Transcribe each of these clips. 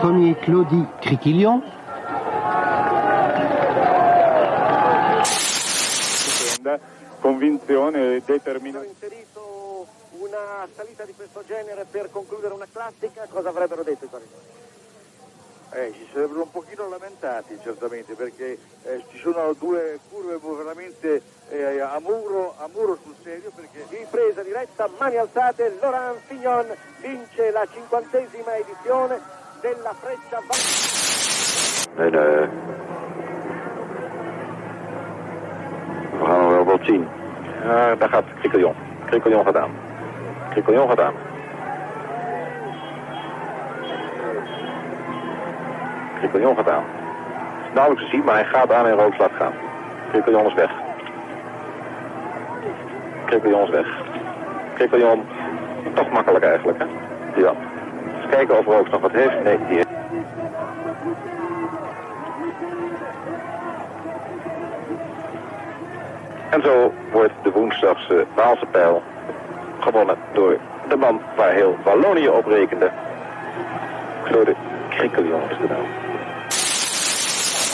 premier Claudie Criquillon. Convinzione e determinazione. Inserito una salita di questo genere per concludere una classica, cosa avrebbero detto i corridori? Si sarebbero un pochino lamentati certamente, perché ci sono due curve veramente a muro sul serio, perché Ripresa diretta, mani alzate, Laurent Fignon vince la 50ª edizione della Freccia we gaan wel wat zien. Daar gaat Criquillon. Criquillon gaat aan. Criquillon gaat aan. Criquillon gaat aan. Het is nauwelijks te zien, maar hij gaat aan en rood laat gaan. Criquillon is weg. Criquillon is weg. Criquillon, toch makkelijk eigenlijk, hè? Ja. Eens kijken of Rooks nog wat heeft. Nee, die heeft. En zo wordt de woensdagse Waalse pijl gewonnen door de man waar heel Wallonië op rekende. Claude Criquillon is de naam.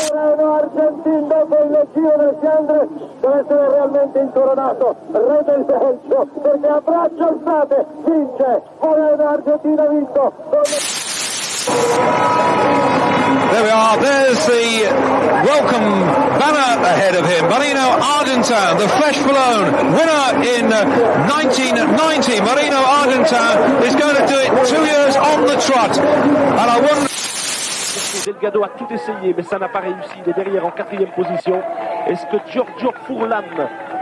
Argentino con il giro del Fiandre deve essere realmente incoronato, rete il Belgio perché a braccia alzate vince Moreno. Argentina ha vinto There we are, there's the welcome banner ahead of him. Marino Argentin, the Flesh Ballone winner in 1990. Marino Argentin is going to do it 2 years on the trot. And I wonder... Delgado a tout essayé, mais ça n'a pas réussi. Il est derrière en 4e position. Est-ce que Giorgio Furlan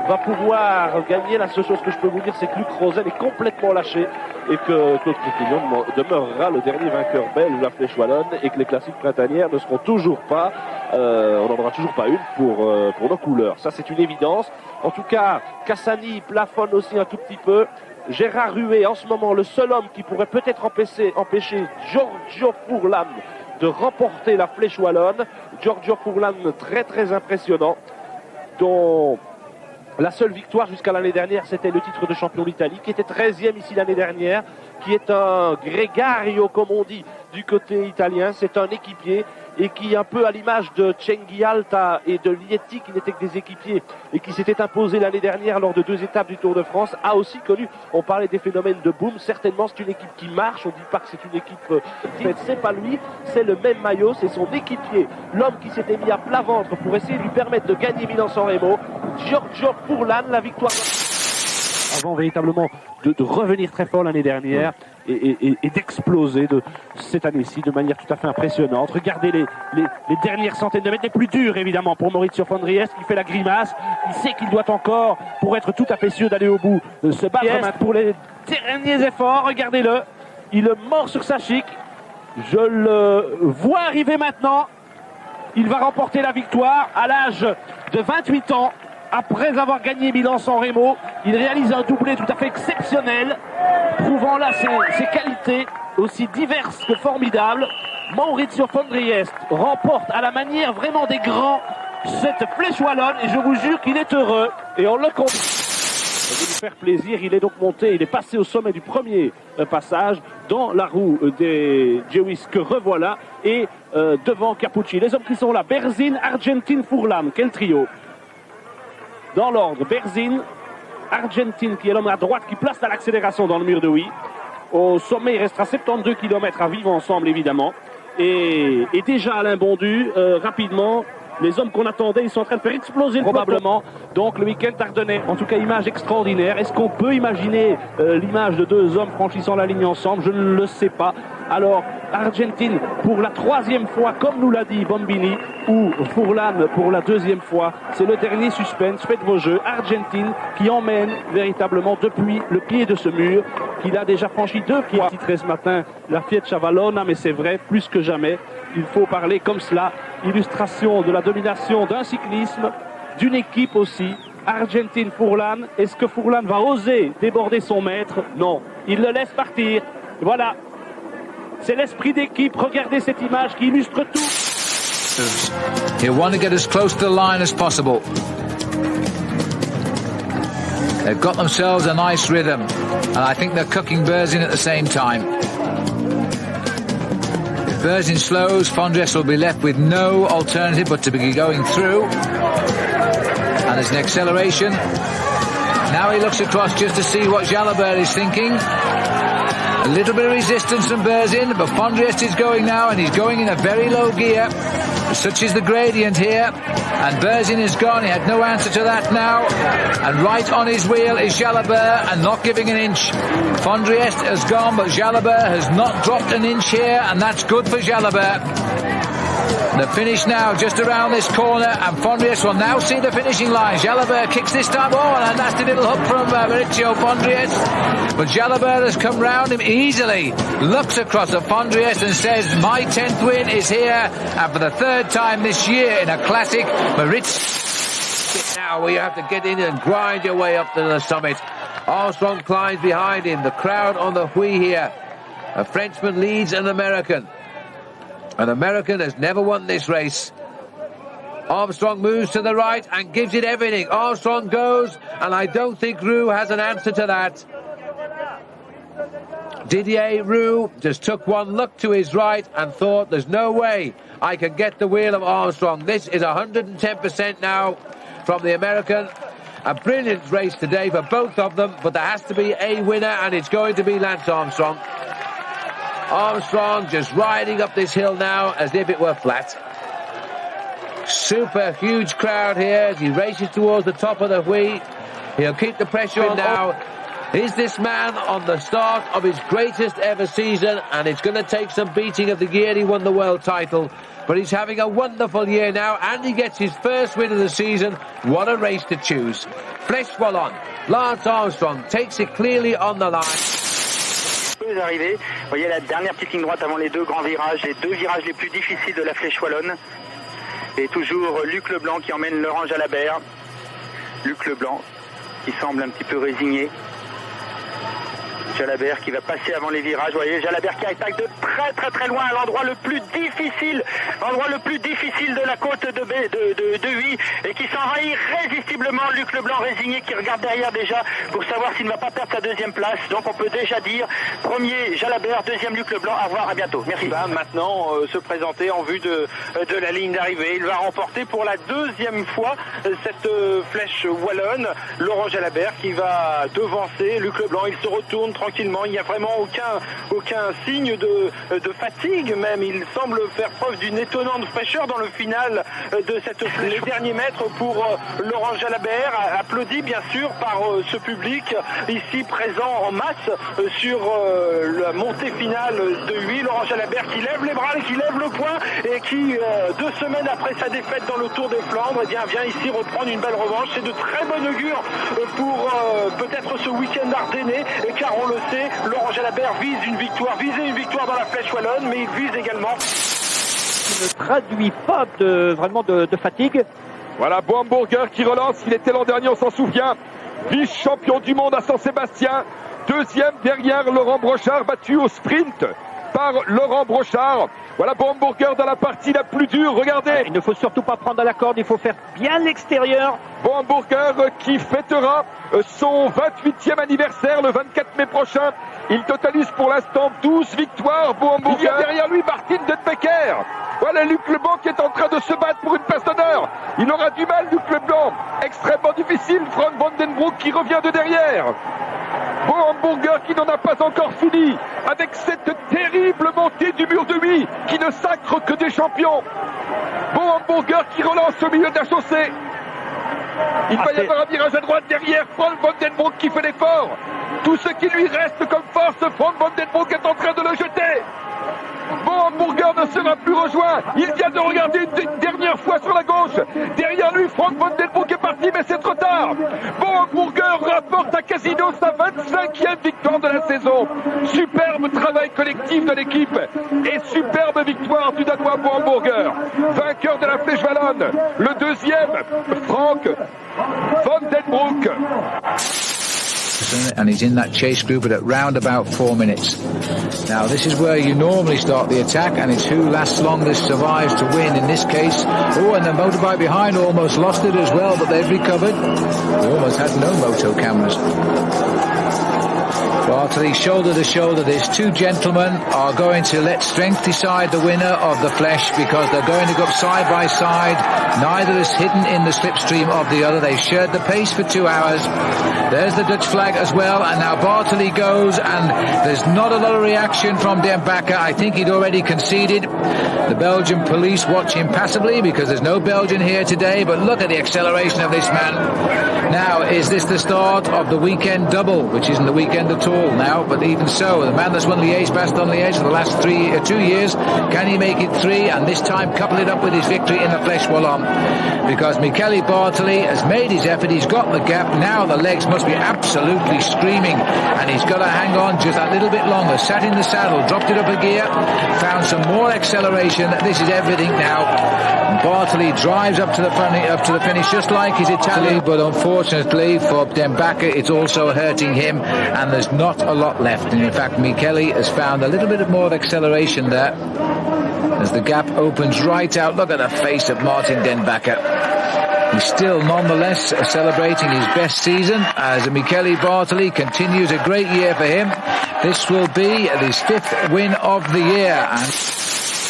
va pouvoir gagner? La seule chose que je peux vous dire, c'est que Luc Rosel est complètement lâché et que Claude Criquillon demeurera le dernier vainqueur belge de la Flèche Wallonne et que les classiques printanières ne seront toujours pas, on n'en aura toujours pas une pour nos couleurs. Ça, c'est une évidence. En tout cas, Cassani plafonne aussi un tout petit peu. Gérard Ruet, en ce moment, le seul homme qui pourrait peut-être empêcher Giorgio Furlan de remporter la Flèche Wallonne. Giorgio Furlan, très très impressionnant, dont la seule victoire jusqu'à l'année dernière, c'était le titre de champion d'Italie, qui était 13e ici l'année dernière, qui est un gregario, comme on dit, du côté italien. C'est un équipier et qui, un peu à l'image de Cenghi Alta et de Lietti, qui n'étaient que des équipiers et qui s'étaient imposés l'année dernière lors de 2 étapes du Tour de France, a aussi connu, on parlait des phénomènes de boom, certainement c'est une équipe qui marche, on ne dit pas que c'est une équipe, c'est pas lui, c'est le même maillot, c'est son équipier, l'homme qui s'était mis à plat ventre pour essayer de lui permettre de gagner Milan-San Remo, Giorgio Furlan, la victoire. Avant véritablement de revenir très fort l'année dernière et d'exploser cette année-ci de manière tout à fait impressionnante. Regardez les dernières centaines de mètres, les plus durs évidemment pour Maurizio Fondriest qui fait la grimace. Il sait qu'il doit encore, pour être tout à fait sûr d'aller au bout, se battre pour les derniers efforts. Regardez-le, il mord sur sa chic. Je le vois arriver maintenant. Il va remporter la victoire à l'âge de 28 ans. Après avoir gagné Milan-San Remo, il réalise un doublé tout à fait exceptionnel, prouvant là ses qualités aussi diverses que formidables. Maurizio Fondriest remporte à la manière vraiment des grands cette Flèche Wallonne et je vous jure qu'il est heureux et on le comprend. De lui faire plaisir, il est donc monté, il est passé au sommet du premier passage dans la roue des Jewis que revoilà et devant Capucci. Les hommes qui sont là, Berzin, Argentin, Furlan, quel trio! Dans l'ordre, Berzin, Argentin qui est l'homme à droite qui place à l'accélération dans le Mur de Huy. Au sommet, il restera 72 km à vivre ensemble évidemment. Et déjà Alain Bondu, rapidement, les hommes qu'on attendait, ils sont en train de faire exploser probablement. Donc le week-end ardennais, en tout cas image extraordinaire. Est-ce qu'on peut imaginer l'image de 2 hommes franchissant la ligne ensemble? Je ne le sais pas. Alors Argentin pour la 3e fois, comme nous l'a dit Bombini, ou Furlan pour la 2e fois. C'est le dernier suspense, faites vos jeux. Argentin qui emmène véritablement depuis le pied de ce mur, qu'il a déjà franchi 2 fois. Titré ce matin la Freccia Wallona, mais c'est vrai, plus que jamais, il faut parler comme cela. Illustration de la domination d'un cyclisme, d'une équipe aussi. Argentin Furlan, est-ce que Furlan va oser déborder son maître? Non, il le laisse partir. Voilà, c'est l'esprit d'équipe. Regardez cette image qui illustre tout. He'll want to get as close to the line as possible. They've got themselves a nice rhythm, and I think they're cooking Berzin at the same time. Berzin slows, Fondriest will be left with no alternative but to be going through. And there's an acceleration. Now he looks across just to see what Jalabert is thinking. A little bit of resistance from Berzin, but Fondriest is going now, and he's going in a very low gear. Such is the gradient here. And Berzin is gone. He had no answer to that now. And right on his wheel is Jalabert, and not giving an inch. Fondriest has gone, but Jalabert has not dropped an inch here, and that's good for Jalabert. The finish now just around this corner, and Fondriest will now see the finishing line. Jalabert kicks this time. Oh, and a nasty little hook from Maurizio Fondriest. But Jalabert has come round him easily, looks across at Fondriest and says, my 10th win is here, and for the third time this year in a classic, Maurizio. Now where you have to get in and grind your way up to the summit. Armstrong climbs behind him. The crowd on the Huy here. A Frenchman leads an American. An American has never won this race. Armstrong moves to the right and gives it everything. Armstrong goes, and I don't think Roux has an answer to that. Didier Roux just took one look to his right and thought, there's no way I can get the wheel of Armstrong. This is 110% now from the American. A brilliant race today for both of them, but there has to be a winner, and it's going to be Lance Armstrong. Armstrong just riding up this hill now as if it were flat. Super huge crowd here as he races towards the top of the Huy. He'll keep the pressure on now. Is this man on the start of his greatest ever season? And it's going to take some beating of the year he won the world title. But he's having a wonderful year now, and he gets his first win of the season. What a race to choose. Flèche Wallonne. Lance Armstrong takes it clearly on the line. Les arrivées, vous voyez la dernière petite ligne droite avant les deux grands virages, les deux virages les plus difficiles de la Flèche Wallonne. Et toujours Luc Leblanc qui emmène Laurent Jalabert. Luc Leblanc qui semble un petit peu résigné. Jalabert qui va passer avant les virages. Vous voyez Jalabert qui attaque de très loin à l'endroit le plus difficile de la côte de Huy et qui s'envahit irrésistiblement. Luc Leblanc résigné qui regarde derrière déjà pour savoir s'il ne va pas perdre sa deuxième place. Donc on peut déjà dire premier Jalabert, deuxième Luc Leblanc. Au revoir, à bientôt. Merci. Il va maintenant se présenter en vue de la ligne d'arrivée. Il va remporter pour la deuxième fois cette flèche wallonne. Laurent Jalabert qui va devancer Luc Leblanc. Il se retourne tranquillement, il n'y a vraiment aucun signe de fatigue même, il semble faire preuve d'une étonnante fraîcheur dans le final de cette flèche. Les derniers mètres pour Laurent Jalabert, applaudi bien sûr par ce public ici présent en masse sur la montée finale de Huy. Laurent Jalabert qui lève les bras, qui lève le poing et qui 2 semaines après sa défaite dans le Tour des Flandres, eh bien, vient ici reprendre une belle revanche. C'est de très bon augure pour peut-être ce week-end ardennais, car on le sait, Laurent Jalabert visait une victoire dans la Flèche Wallonne, mais il vise également. Il ne traduit pas vraiment de fatigue. Voilà, Beau Hamburger qui relance, il était l'an dernier, on s'en souvient, vice-champion du monde à Saint-Sébastien, deuxième derrière Laurent Brochard, battu au sprint par Laurent Brochard. Voilà Beau Hamburger dans la partie la plus dure, regardez. Il ne faut surtout pas prendre à la corde, il faut faire bien l'extérieur. Beau Hamburger qui fêtera son 28e anniversaire le 24 mai prochain. Il totalise pour l'instant 12 victoires, Beau Hamburger. Il y a derrière lui Martin Detbecker. Voilà Luc Leblanc qui est en train de se battre pour une place d'honneur. Il aura du mal, Luc Leblanc. Extrêmement difficile, Frank Vandenbroek qui revient de derrière. Beau Hamburger qui n'en a pas encore fini avec cette terrible montée du Mur de Huy qui ne sacre que des champions. Beau Hamburger qui relance au milieu de la chaussée. Il va y avoir un virage à droite derrière, Frank Vandenbroek qui fait l'effort. Tout ce qui lui reste comme force, Frank Vandenbroek est en train de le jeter. Beau Hamburger ne sera plus rejoint. Il vient de regarder une dernière fois sur la gauche. Derrière lui, Frank Vandenbroek est parti, mais c'est trop tard. Beau Hamburger rapporte à Casino sa 25e victoire de la saison. Superbe travail collectif de l'équipe et superbe victoire du Danois Beau Hamburger. Vainqueur de la Flèche Wallonne. Le deuxième, Frank Vandenbroek. And he's in that chase group at round about 4 minutes. Now this is where you normally start the attack, and it's who lasts longest survives to win in this case. Oh, and the motorbike behind almost lost it as well, but they've recovered. They almost had no moto cameras. Bartley, shoulder to shoulder. These two gentlemen are going to let strength decide the winner of the Flesh, because they're going to go up side by side. Neither is hidden in the slipstream of the other. They've shared the pace for 2 hours. There's the Dutch flag as well, and now Bartley goes, and there's not a lot of reaction from Den Bakker. I think he'd already conceded. The Belgian police watch him passively because there's no Belgian here today, but look at the acceleration of this man. Now, is this the start of the weekend double, which isn't the weekend at all now, but even so, the man that's won Liège-Bastogne-Liège for the last 2 years, can he make it 3, and this time couple it up with his victory in the Flèche Wallonne? Because Michele Bartoli has made his effort, he's got the gap, now the legs must be absolutely screaming, and he's got to hang on just that little bit longer. Sat in the saddle, dropped it up a gear, found some more acceleration. This is everything now. Bartoli drives up to the finish just like his Italian, but unfortunately for Den Bakker, it's also hurting him, and there's not a lot left. And in fact, Michele has found a little bit more of acceleration there as the gap opens right out. Look at the face of Martin Den Bakker. He's still nonetheless celebrating his best season as Michele Bartoli continues a great year for him. This will be his 5th win of the year. And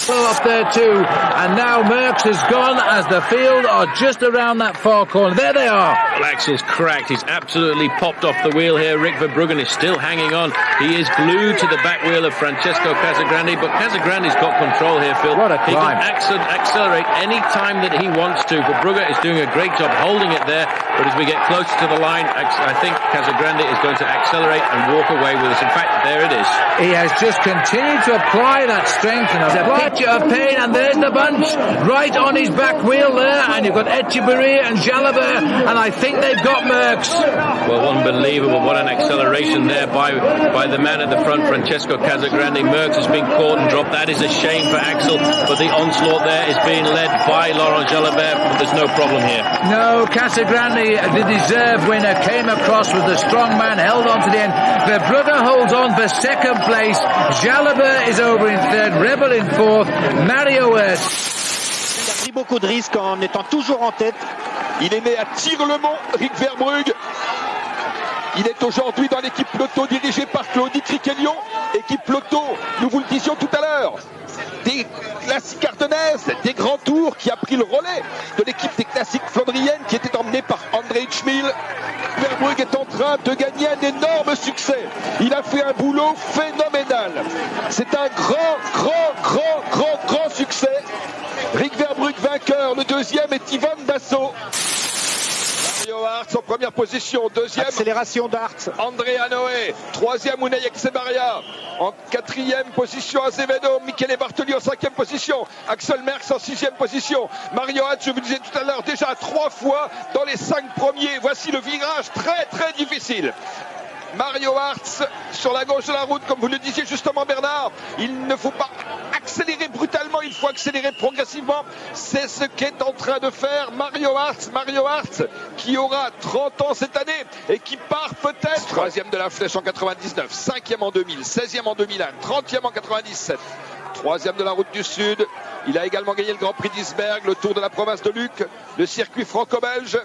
up there too, and now Merckx has gone as the field are just around that far corner. There they are. Axel's cracked. He's absolutely popped off the wheel here. Rick Verbruggen is still hanging on. He is glued to the back wheel of Francesco Casagrande, but Casagrande's got control here, Phil. What a climb. He can accelerate any time that he wants to. Verbruggen is doing a great job holding it there, but as we get closer to the line, I think Casagrande is going to accelerate and walk away with us. In fact, there it is. He has just continued to apply that strength, and a picture of pain, and there's the bunch right on his back wheel there, and you've got Etcheberry and Jalabert, and I think they've got Merckx. Well, unbelievable. What an acceleration there by the man at the front, Francesco Casagrande. Merckx has been caught and dropped. That is a shame for Axel, but the onslaught there is being led by Laurent Jalabert. There's no problem here. No, Casagrande, the deserved winner, came across with the strong man, held on to the end. Verbruggen holds on for 2nd place. Jalabert is over in 3rd, Rebel in 4th, Mario Hurt. Il a pris beaucoup de risques en étant toujours en tête. Il est né à Tirlemont, Rick Verbruggen. Il est aujourd'hui dans l'équipe Lotto dirigée par Claudie Criquelion. Équipe Lotto, nous vous le disions tout à l'heure, des classiques ardennaises, des grands tours, qui a pris le relais de l'équipe des classiques flandriennes qui était emmenée par André Schmil. Verbruggen est en train de gagner un énorme succès. Il a fait un boulot phénoménal. C'est un grand succès. Rick Verbruggen vainqueur. Le deuxième est Yvonne Dassault. Mario Hartz en première position. Deuxième, accélération d'Hartz. André Anoé. Troisième, Unai Echevarria. En 4e position, Azevedo. Michele Bartoli en 5e position. Axel Merckx en 6e position. Mario Hartz, je vous disais tout à l'heure, déjà 3 fois dans les 5 premiers. Voici le virage très difficile. Mario Hartz sur la gauche de la route, comme vous le disiez justement Bernard. Il ne faut pas accélérer brutalement, il faut accélérer progressivement. C'est ce qu'est en train de faire Mario Hartz. Mario Hartz qui aura 30 ans cette année et qui part peut-être 3e de la Flèche en 99, 5e en 2000, 16e en 2001, 30e en 97. 3e de la route du Sud. Il a également gagné le Grand Prix d'Isberg, le Tour de la province de Luc, le circuit franco-belge.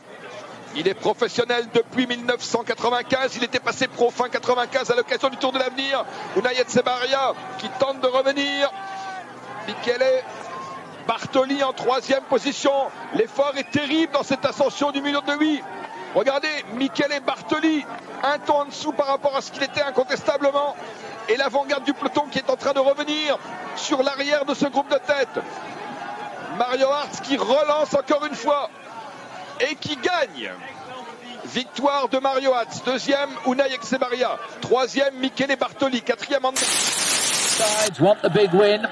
Il est professionnel depuis 1995. Il était passé pro fin 95 à l'occasion du Tour de l'Avenir. Unai Echevarria qui tente de revenir. Michele Bartoli en 3e position. L'effort est terrible dans cette ascension du Mur de Huy. Regardez, Michele Bartoli, un ton en dessous par rapport à ce qu'il était incontestablement. Et l'avant-garde du peloton qui est en train de revenir sur l'arrière de ce groupe de tête. Mario Hartz qui relance encore une fois et qui gagne. Victoire de Mario Hartz. 2e, Unai Echevarria. 3e, Michele Bartoli. 4e, André. Sides want the big win.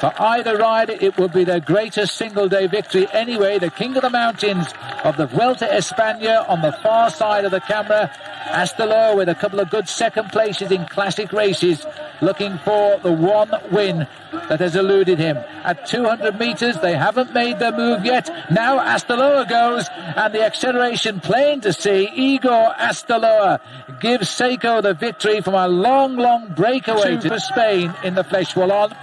For either rider, it would be their greatest single-day victory. Anyway, the king of the mountains of the Vuelta a España on the far side of the camera. Astalor with a couple of good second places in classic races, looking for the one win that has eluded him. At 200 metres, they haven't made their move yet. Now Astalor goes, and the acceleration plain to see. Igor Astalor gives Seiko the victory from a long breakaway for Spain in the Flèche Wallonne.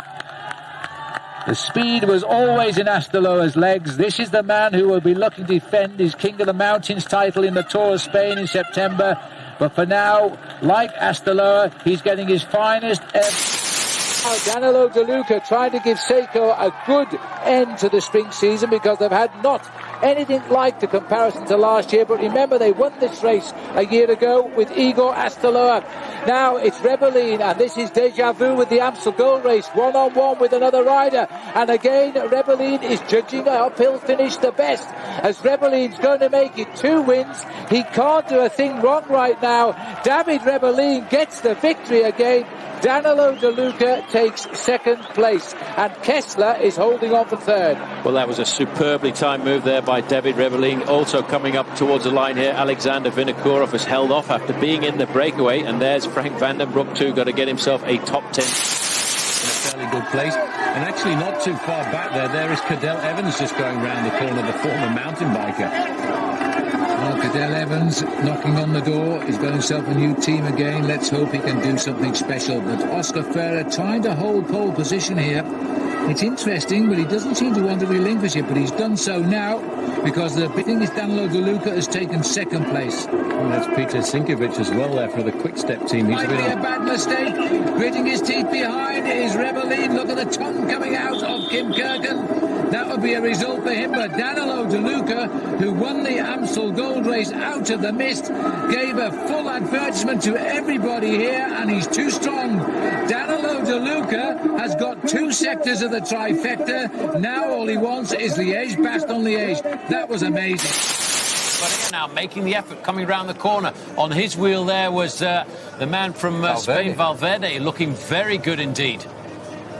The speed was always in Astalor's legs. This is the man who will be looking to defend his King of the Mountains title in the Tour of Spain in September. But for now, like Astaloa, he's getting his finest ever. Danilo De Luca trying to give Seiko a good end to the spring season, because they've had not anything like the comparison to last year. But remember, they won this race a year ago with Igor Astaloa. Now it's Rebellin, and this is deja vu with the Amstel Gold Race, one-on-one with another rider. And again, Rebellin is judging an uphill finish the best, as Rebellin's going to make it 2 wins. He can't do a thing wrong right now. David Rebellin gets the victory again. Danilo De Luca takes second place, and Kessler is holding on for third. Well, that was a superbly timed move there by David Rebellin. Also coming up towards the line here, Alexander Vinokourov has held off after being in the breakaway, and there's Frank Vandenbroek too, got to get himself a top 10. In a fairly good place, and actually not too far back there is Cadel Evans just going round the corner, the former mountain biker. Well, Cadel Evans knocking on the door. He's got himself a new team again. Let's hope he can do something special. But Oscar Ferrer trying to hold pole position here. It's interesting, but he doesn't seem to want to relinquish it. But he's done so now, because the big thing is Danilo De Luca has taken second place. Well, that's Peter Sinkovic as well there for the Quick Step team. Might be a bad mistake. Gritting his teeth behind is Rebellin. Look at the tongue coming out of Kim Kirken. That would be a result for him, but Danilo De Luca, who won the Amstel Gold Race out of the mist, gave a full advertisement to everybody here, and he's too strong. Danilo De Luca has got 2 sectors of the trifecta. Now all he wants is Liège, Bastogne, Liège. That was amazing. But now making the effort, coming round the corner. On his wheel there was the man from Spain, Valverde, looking very good indeed.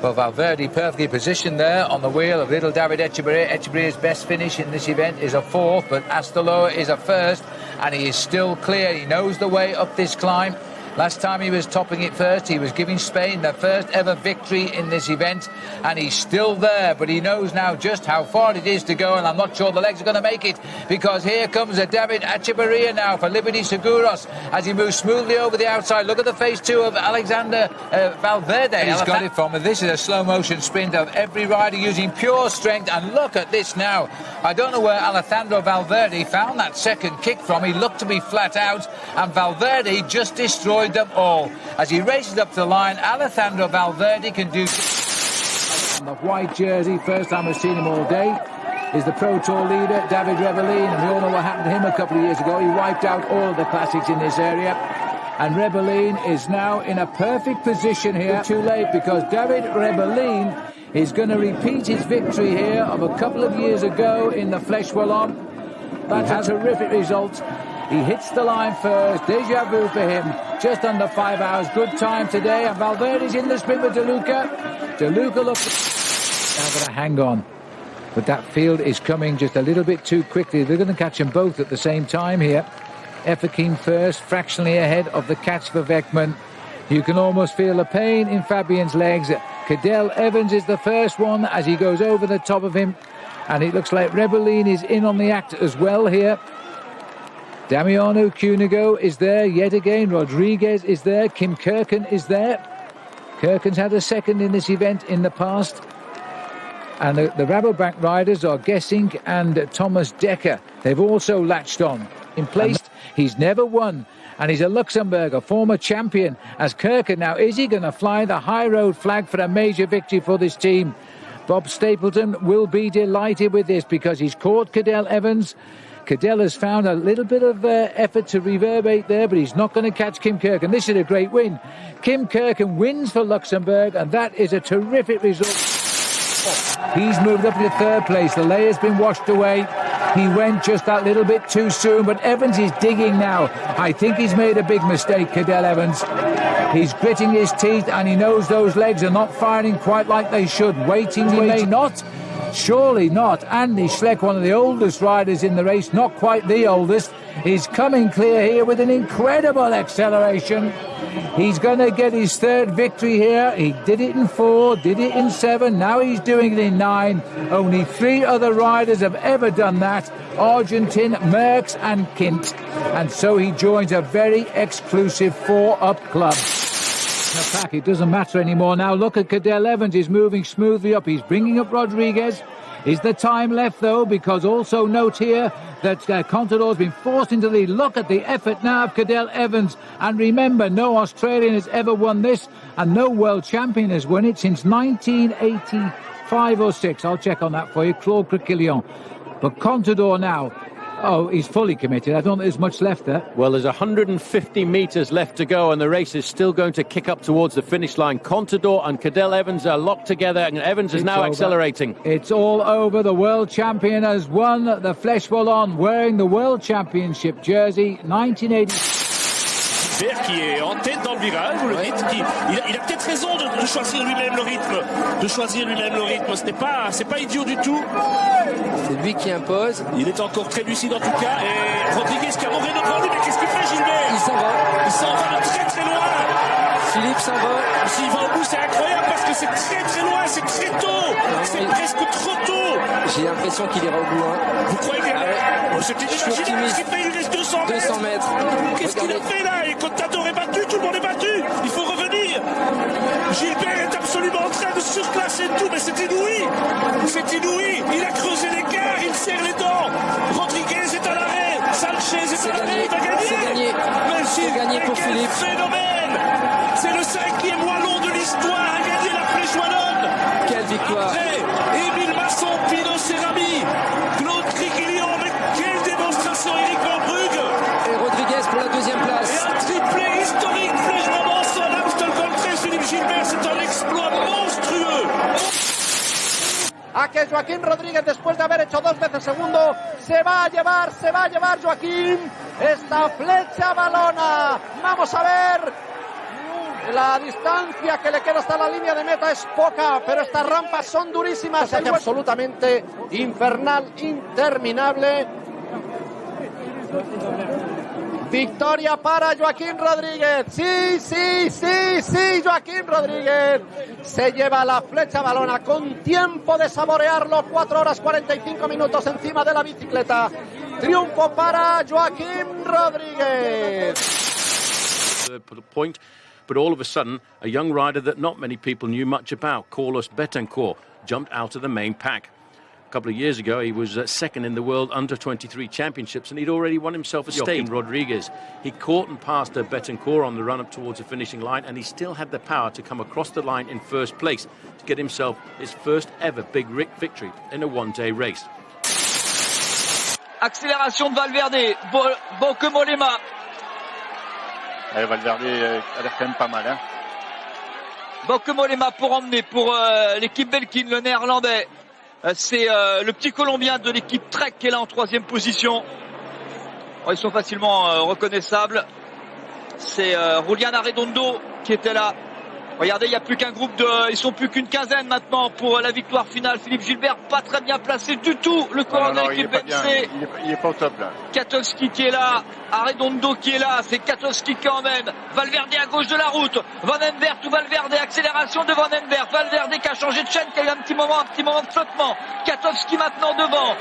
Well, Valverde perfectly positioned there on the wheel of little David Echeverria. Echeverria's best finish in this event is a 4th, but Astaloa is a 1st, and he is still clear. He knows the way up this climb. Last time he was topping it first, he was giving Spain their first ever victory in this event, and he's still there, but he knows now just how far it is to go, and I'm not sure the legs are going to make it, because here comes a David Echeverria now for Liberty Seguros as he moves smoothly over the outside. Look at the face too of Alexander Valverde. He's got it from him. This is a slow motion sprint of every rider using pure strength, and look at this now. I don't know where Alejandro Valverde found that second kick from. He looked to be flat out, and Valverde just destroyed them all. As he races up to the line, Alejandro Valverde can do... On the white jersey, first time I've seen him all day, is the Pro Tour leader, David Rebellin, and we all know what happened to him a couple of years ago. He wiped out all of the classics in this area. And Rebellin is now in a perfect position here. Too late, because David Rebellin is going to repeat his victory here of a couple of years ago in the Flèche Wallonne. That's a terrific result. He hits the line first. Deja vu for him. Just under 5 hours. Good time today. And Valverde's in the sprint with De Luca. De Luca looks... Now got to hang on. But that field is coming just a little bit too quickly. They're going to catch them both at the same time here. Efferkin first, fractionally ahead of the catch for Weckman. You can almost feel the pain in Fabian's legs. Cadel Evans is the first one as he goes over the top of him. And it looks like Rebellin is in on the act as well here. Damiano Cunego is there yet again. Rodriguez is there. Kim Kirken is there. Kirken's had a second in this event in the past. And the Rabobank riders are Gessing and Thomas Decker. They've also latched on. In place, he's never won. And he's a Luxembourger, former champion. As Kirken now, is he going to fly the high road flag for a major victory for this team? Bob Stapleton will be delighted with this, because he's caught Cadel Evans. Cadel has found a little bit of effort to reverberate there, but he's not going to catch Kim Kirken. This is a great win. Kim Kirken wins for Luxembourg, and that is a terrific result. He's moved up to third place. The layer's been washed away. He went just that little bit too soon, but Evans is digging now. I think he's made a big mistake, Cadel Evans. He's gritting his teeth, and he knows those legs are not firing quite like they should. Waiting, he may not. Surely not. Andy Schleck, one of the oldest riders in the race, not quite the oldest, is coming clear here with an incredible acceleration. He's going to get his third victory here. He did it in 4, did it in 7, now he's doing it in 9. Only 3 other riders have ever done that: Argentin, Merckx and Kint. And so he joins a very exclusive 4-up club. The pack, it doesn't matter anymore now. Look at Cadel Evans, he's moving smoothly up. He's bringing up Rodriguez. Is there time left though? Because also note here that Contador's been forced into the lead. Look at the effort now of Cadel Evans. And remember, no Australian has ever won this and no world champion has won it since 1985 or 6. I'll check on that for you. Claude Criquillon. But Contador now, oh, he's fully committed. I don't think there's much left there. Well, there's 150 metres left to go and the race is still going to kick up towards the finish line. Contador and Cadel Evans are locked together and Evans is now accelerating. It's all over. The world champion has won the Flèche Wallonne wearing the World Championship jersey 1980. Qui est en tête dans le virage, vous le dites, il a peut-être raison de choisir lui-même le rythme, c'est pas idiot du tout. C'est lui qui impose. Il est encore très lucide en tout cas, et Rodriguez qui a mangé devant lui, mais qu'est-ce qu'il fait Gilbert? Il s'en va de très très loin. Philippe s'en va. S'il va au bout, c'est incroyable parce que c'est très très loin, c'est très tôt, c'est presque trop tôt. J'ai l'impression qu'il ira au bout. Vous croyez qu'il c'était imaginaire, qu'est-ce qu'il fait? Il reste 200 mètres. Qu'est-ce qu'il a fait là? Et Contador est battu, tout le monde est battu. Il faut revenir. Gilbert est absolument en train de surclasser tout, mais c'est inouï. Il a creusé l'écart, il serre les dents. Rodriguez est à l'arrêt, Sanchez est à l'arrêt, il va gagner. C'est gagné pour Philippe. Phénomène. C'est le 5e wallon de l'histoire à gagner la Flèche Wallonne. Quelle victoire. Après, Émile Masson, Pino Cerami, Claude Criquillon, mais quelle démonstration, Eric Van Brugge. Et Rodriguez pour la 2e place. Et un triplé historique, Flèche Wallonne, Amstel Gold 13, Philippe Gilbert, c'est un exploit monstrueux. A que Joaquín Rodríguez, después de haber hecho 2 veces segundo, se va a llevar Joaquín esta flecha balona. Vamos a ver. La distancia que le queda hasta la línea de meta es poca, pero estas rampas son durísimas. Es absolutamente infernal, interminable. Victoria para Joaquín Rodríguez. Sí, Joaquín Rodríguez se lleva la flecha balona con tiempo de saborearlo. 4 horas 45 minutos encima de la bicicleta. Triunfo para Joaquín Rodríguez. Point, but all of a sudden, a young rider that not many people knew much about, Carlos Betancourt, jumped out of the main pack. A couple of years ago, he was second in the World Under-23 Championships, and he'd already won himself a stake. Rodriguez, he caught and passed Betancourt on the run-up towards the finishing line, and he still had the power to come across the line in first place to get himself his first ever big victory in a one-day race. Accélération de Valverde, Bocque-Mollema. Valverde a l'air quand même pas mal. Hein. Bocque-Mollema pour emmener pour l'équipe Belkin, le néerlandais. C'est le petit Colombien de l'équipe Trek qui est là en 3e position. Ils sont facilement reconnaissables. C'est Julián Arredondo qui était là. Regardez, il n'y a plus qu'un groupe ils sont plus qu'une quinzaine maintenant pour la victoire finale. Philippe Gilbert pas très bien placé du tout. Le coureur de l'équipe BNC. Il est pas au top là. Katowski qui est là, Arredondo qui est là, c'est Katowski qui emmène. Valverde à gauche de la route. Van Embert ou Valverde, accélération de Van Embert. Valverde qui a changé de chaîne, qui a eu un petit moment de flottement. Katowski maintenant devant.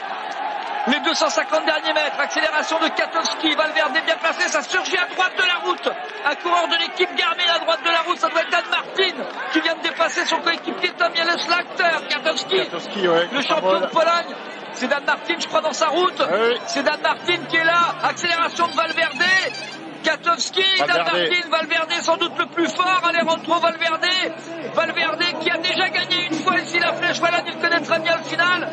Les 250 derniers mètres, accélération de Katowski, Valverde bien placé, ça surgit à droite de la route. Un coureur de l'équipe Garmin à droite de la route, ça doit être Dan Martin qui vient de dépasser son coéquipier Tom Slagter. Katowski, ouais, le champion de Pologne. C'est Dan Martin, je crois, dans sa route. Oui. C'est Dan Martin qui est là, accélération de Valverde. Katowski, Dan Martin, Valverde sans doute le plus fort. Allez, rentre Valverde qui a déjà gagné une fois ici la Flèche Wallonne, il connaît très bien le final.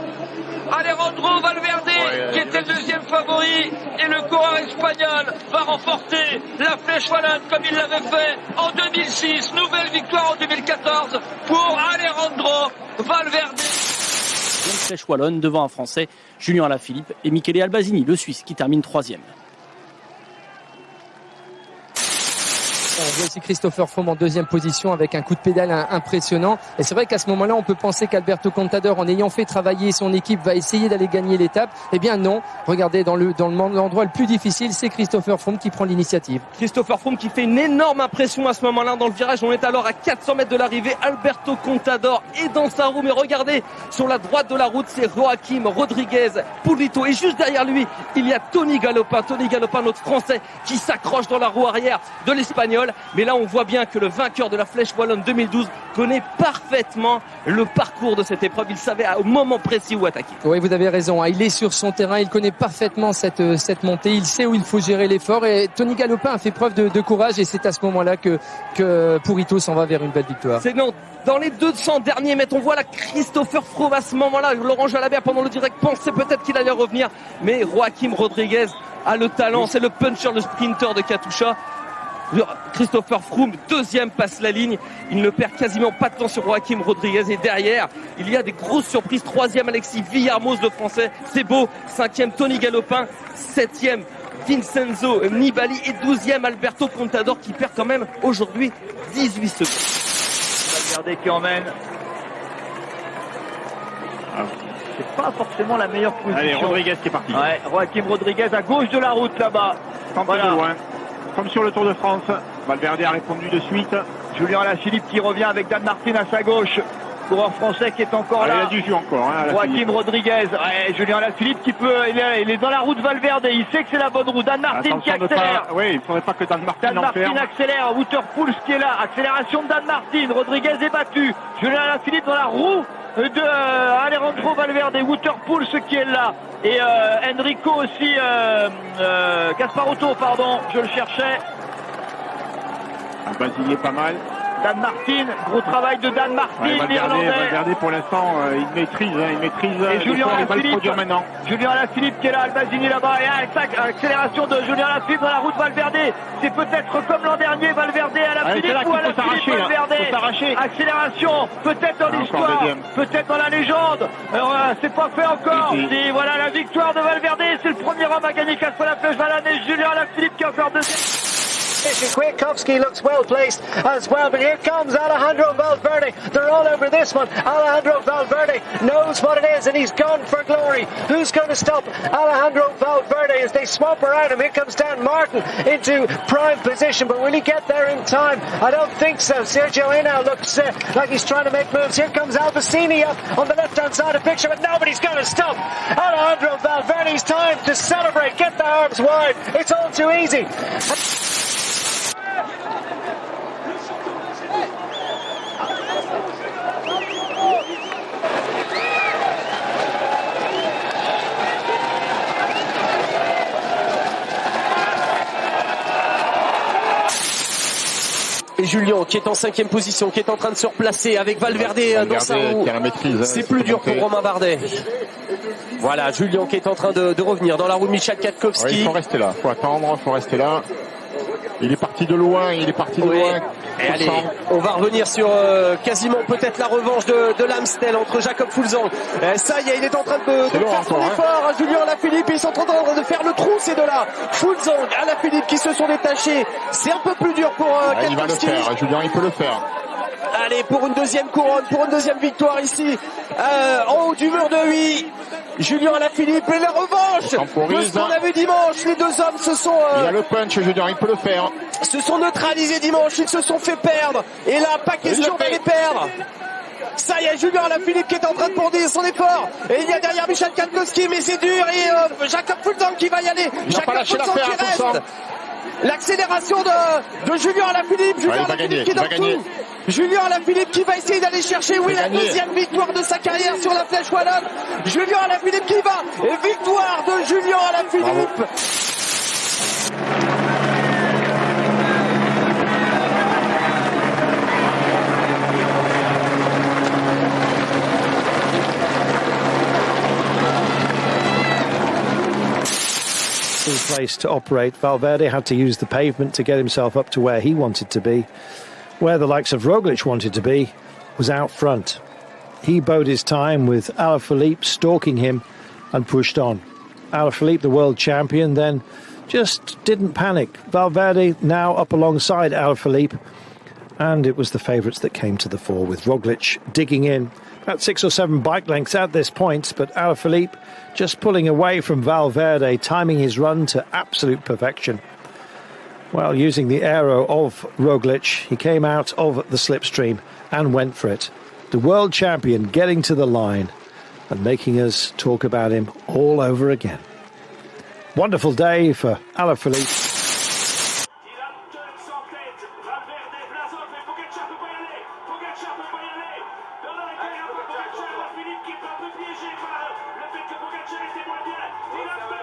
Alejandro Valverde, qui était le 2e favori, et le coureur espagnol va remporter la Flèche Wallonne comme il l'avait fait en 2006. Nouvelle victoire en 2014 pour Alejandro Valverde. Flèche Wallonne devant un Français, Julien Alaphilippe, et Michele Albasini, le Suisse, qui termine 3e. On voit aussi Christopher Froome en 2e position avec un coup de pédale impressionnant. Et c'est vrai qu'à ce moment-là, on peut penser qu'Alberto Contador, en ayant fait travailler son équipe, va essayer d'aller gagner l'étape. Eh bien non, regardez, dans l'endroit le plus difficile, c'est Christopher Froome qui prend l'initiative. Christopher Froome qui fait une énorme impression à ce moment-là dans le virage. On est alors à 400 mètres de l'arrivée. Alberto Contador est dans sa roue. Mais regardez, sur la droite de la route, c'est Joaquim Rodriguez, Pulito. Et juste derrière lui, il y a Tony Galopin, notre Français, qui s'accroche dans la roue arrière de l'Espagnol. Mais là, on voit bien que le vainqueur de la Flèche Wallonne 2012 connaît parfaitement le parcours de cette épreuve. Il savait au moment précis où attaquer. Oui, vous avez raison. Il est sur son terrain. Il connaît parfaitement cette montée. Il sait où il faut gérer l'effort. Et Tony Galopin a fait preuve de courage. Et c'est à ce moment-là que Purito s'en va vers une belle victoire. C'est non. Dans les 200 derniers mètres, on voit là Christopher Froome à ce moment-là. Laurent Jalabert, pendant le direct, pensait peut-être qu'il allait revenir. Mais Joaquim Rodriguez a le talent. C'est le puncher, le sprinter de Katusha. Christopher Froome, deuxième, passe la ligne. Il ne perd quasiment pas de temps sur Joaquim Rodriguez. Et derrière, il y a des grosses surprises. Troisième, Alexis Villarmoz, le français. C'est beau. Cinquième, Tony Galopin. Septième, Vincenzo Nibali. Et 12e, Alberto Contador, qui perd quand même aujourd'hui 18 secondes. Valverde qui emmène. C'est pas forcément la meilleure position. Allez, Rodriguez qui est parti. Ouais, Joaquim Rodriguez à gauche de la route là-bas. Voilà. Loin. Comme sur le Tour de France. Valverde a répondu de suite. Julien Alaphilippe qui revient avec Dan Martin à sa gauche. Coureur français qui est encore là. Il a du jus encore. Joaquim Rodriguez. Ouais, Julien Alaphilippe qui peut. Il est dans la route Valverde. Il sait que c'est la bonne route. Dan Martin qui accélère. Oui, il ne faudrait pas que Dan Martin accélère. Wouterpoels qui est là. Accélération de Dan Martin. Rodriguez est battu. Julien Alaphilippe dans la roue de Alejandro Valverde. Wouterpoels qui est là. Et Enrico aussi, Gasparotto, pardon, je le cherchais. Basile est pas mal. Dan Martin, gros travail de Dan Martin, l'Irlandais. Valverde pour l'instant, il maîtrise. Et Julien Alaphilippe qui est là, Albazini là-bas. Et accélération de Julien Alaphilippe dans la route Valverde. C'est peut-être comme l'an dernier, Valverde à Alaphilippe ou Alaphilippe Valverde. Accélération, peut-être dans l'histoire, peut-être dans la légende. C'est pas fait encore. Et voilà la victoire de Valverde. C'est le premier homme à gagner 4 fois la Flèche Wallonne. Et Julien Alaphilippe qui est encore deuxième. Kwiatkowski looks well placed as well, but here comes Alejandro Valverde. They're all over this one. Alejandro Valverde knows what it is and he's gone for glory. Who's going to stop Alejandro Valverde as they swap around him? Here comes Dan Martin into prime position, but will he get there in time? I don't think so. Sergio Henao looks like he's trying to make moves. Here comes Albacini up on the left-hand side of the picture, but nobody's going to stop Alejandro Valverde's time to celebrate. Get the arms wide. It's all too easy. Et Julien qui est en 5e position, qui est en train de se replacer avec Valverde dans sa roue. C'est plus dur pour Romain Bardet. Voilà, Julien qui est en train de revenir dans la roue de Michał Kwiatkowski. Ouais, il faut rester là, il faut attendre, il faut rester là. Il est parti de loin, loin. Et allez, on va revenir sur quasiment peut-être la revanche de l'Amstel entre Jacob Fulzang. Ça y est, il est en train de faire son effort. Julien Alaphilippe, ils sont en train de faire le trou, ces deux-là. Fulzang, Alaphilippe qui se sont détachés. C'est un peu plus dur pour Kwiatkowski. Il va le faire, Julien, il peut le faire. Allez, pour une deuxième couronne, pour une deuxième victoire ici, en haut du mur de Huy. Julien Alaphilippe et la revanche de ce qu'on a vu dimanche. Les deux hommes se sont... il a le punch, Julien, il peut le faire. Se sont neutralisés dimanche, ils se sont fait perdre. Et là, pas question d'aller perdre. Ça y est, Julien Alaphilippe qui est en train de pourdir son effort. Et il y a derrière Michał Kwiatkowski, mais c'est dur. Et Jacob Fulzang qui va y aller. Jacob Fulzang qui reste. L'accélération de Julien Alaphilippe. Julien Alaphilippe qui est dans tout. Julien Alaphilippe qui va essayer d'aller chercher, la deuxième victoire de sa carrière sur la Flèche Wallonne. Julien Alaphilippe qui va. Et victoire de Julien Alaphilippe. Place to operate. Valverde had to use the pavement to get himself up to where he wanted to be. Where the likes of Roglic wanted to be was out front. He bode his time with Alaphilippe stalking him and pushed on. Alaphilippe, the world champion, then just didn't panic. Valverde now up alongside Alaphilippe, and it was the favourites that came to the fore, with Roglic digging in about 6 or 7 bike lengths at this point, but Alaphilippe just pulling away from Valverde, timing his run to absolute perfection. Well, using the aero of Roglic, he came out of the slipstream and went for it. The world champion getting to the line and making us talk about him all over again. Wonderful day for Alaphilippe. piégé par le fait que Pogacar était moins bien. Il a